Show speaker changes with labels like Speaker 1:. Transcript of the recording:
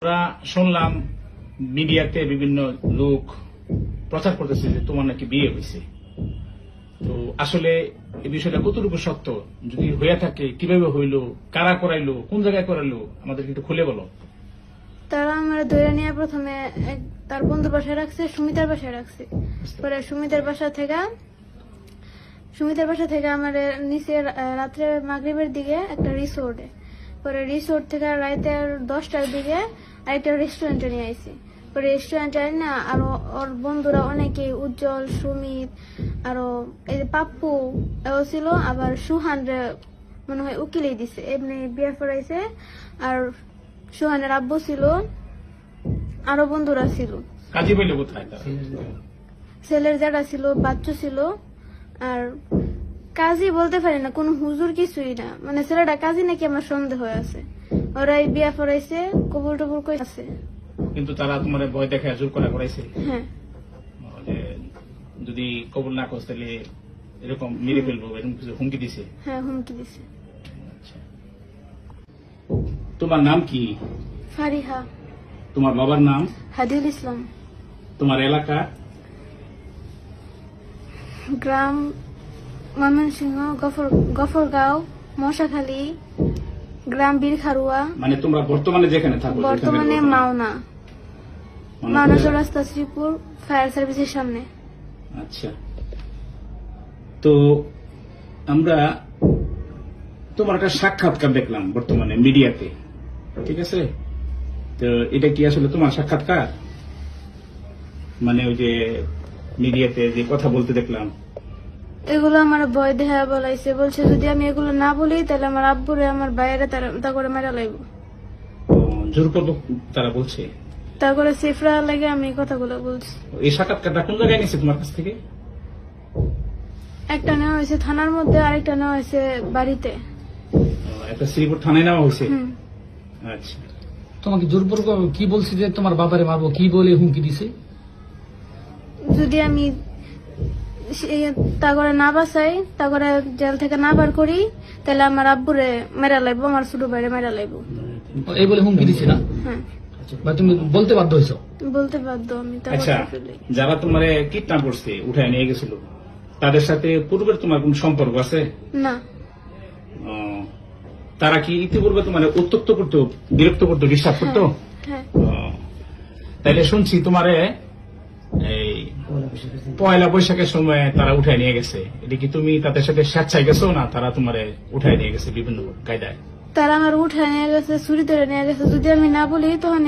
Speaker 1: আমরা শুনলাম মিডিয়াতে বিভিন্ন লোক প্রচার করতেছে যে তোমার নাকি বিয়ে হয়েছে। তো আসলে এই বিষয়টা কতটুকু সত্য, যদি হয়ে থাকে কিভাবে হইলো, কারা করাইলো, কোন জায়গায় করাইলো, আমাদেরকে একটু খুলে বলো।
Speaker 2: তারা আমার ধরে নিয়ে প্রথমে তার বন্ধুর বাসায় রাখছে, সুমিতার বাসায় রাখছে। পরে সুমিতার বাসা থেকে আমার নিচে রাত্রে মাগরিবের দিকে একটা রিসোর্টে, পরে রিসোর্ট থেকে রাতের 10টার দিকে আরেকটা রেস্টুরেন্টে নিয়ে আইছি। পরে রেস্টুরেন্টে না আরো ওর বন্ধুরা অনেকে, উজ্জ্বল, সুমিত, আরো এই যে পাপ্পু এও ছিল, আবার সুহান রে মনে হয় উকিলেই দিছে, এমনি বিয়ে করাইছে। আর সুহানের আব্বু ছিল, আরো বন্ধুরা ছিল।
Speaker 1: কাজী পাইলো কোথায় তারা?
Speaker 2: ছেলের যারা ছিল, বাচ্চা ছিল। আর কাজী বলতে পারি না, কোন হুজুর কিছুই না, মানে ছেলেটা কাজী নাকি আমার সন্দেহ আছে। ওরাই বিয়া করাইছে, কবুল টবুল করে আছে।
Speaker 1: কিন্তু তারা তোমার ভয় দেখে জোর করা করাইছে
Speaker 2: হ্যাঁ,
Speaker 1: যে যদি কবুল না করতে তাহলে এরকম মেরে ফেলবো, এরকম কিছু হুমকি দিছে।
Speaker 2: হ্যাঁ, হুমকি দিছে।
Speaker 1: আচ্ছা। তোমার নাম কি?
Speaker 2: ফারিহা।
Speaker 1: তোমার বাবার নাম?
Speaker 2: হাদিউল ইসলাম।
Speaker 1: তোমার এলাকা?
Speaker 2: গ্রাম ময়মনসিংহ, গফরগাঁও, মশাখালী, গ্রাম বীরখারুয়া।
Speaker 1: মানে তোমরা বর্তমানে যেখানে থাকো?
Speaker 2: বর্তমানে মাওনা, মাওনা চৌরাস্তা, শ্রীপুর ফায়ার সার্ভিসের সামনে।
Speaker 1: আচ্ছা। তো আমরা তোমার একটা সাক্ষাৎকার দেখলাম বর্তমানে মিডিয়াতে, ঠিক আছে? তো এটা কি আসলে তোমার সাক্ষাৎকার? মানে ওই যে মিডিয়াতে যে কথা বলতে দেখলাম,
Speaker 2: এগুলো আমার ভয় দেখা বলাইছে, বলছে যদি আমি এগুলো না বলি তাহলে আমার আব্বুরে, আমার বাইরে তা করে মেরা লাগব।
Speaker 1: জোরপূর্বক তারা বলছে।
Speaker 2: তা করে সেফরা লাগে আমি এই কথাগুলো বলছি।
Speaker 1: এই সাক্ষাৎকারটা কোন জায়গায় নিয়েছে তোমার কাছ থেকে?
Speaker 2: একটা নেওয়া হয়েছে থানার মধ্যে, আরেকটা নেওয়া হয়েছে বাড়িতে।
Speaker 1: একটা শ্রীপুর থানায় নেওয়া হয়েছে। আচ্ছা।
Speaker 3: তোমাকে জোরপূর্বক কি বলছি যে তোমার বাবারে মারবো, কি বলে হুমকি দিছে?
Speaker 2: যদি আমি তা করে না বাঁচাই, তা করে জেল থেকে না বার করি, তাহলে আমার আব্বুরে মেরা লাগবো, আমার ছোট ভাইরে মেরা লাগবো।
Speaker 3: এই বলে হুমকি দিছে না?
Speaker 2: হ্যাঁ,
Speaker 3: বা তুমি বলতে বাধ্য হয়েছো?
Speaker 2: বলতে বাধ্য আমি। তা
Speaker 1: আচ্ছা,
Speaker 2: কথা ফেলি।
Speaker 1: যারা তোমার কিডন্যাপ করছে, উঠায় নিয়ে গেছিল, তাদের সাথে পূর্বের তোমার কোন সম্পর্ক আছে?
Speaker 2: না।
Speaker 1: ও, তারা কি ইতিপূর্বে তোমার উত্তক্ত করতো, বিরক্ত করতো, ডিস্টার্ব করতো?
Speaker 2: হ্যাঁ।
Speaker 1: ও, তাইলে শুনছি তোমারে এই পয়লা বৈশাখের সময় তারা উঠায় নিয়ে গেছে। এটা কি তুমি তাদের সাথে স্বেচ্ছায় গেছো, না তারা তোমারে উঠায় নিয়ে গেছে বিভিন্ন কায়দায়?
Speaker 2: তারা আমার উঠায় নিয়ে গেছে, ছুরি ধরে নিয়ে গেছে। যদি আমি না বলি তখন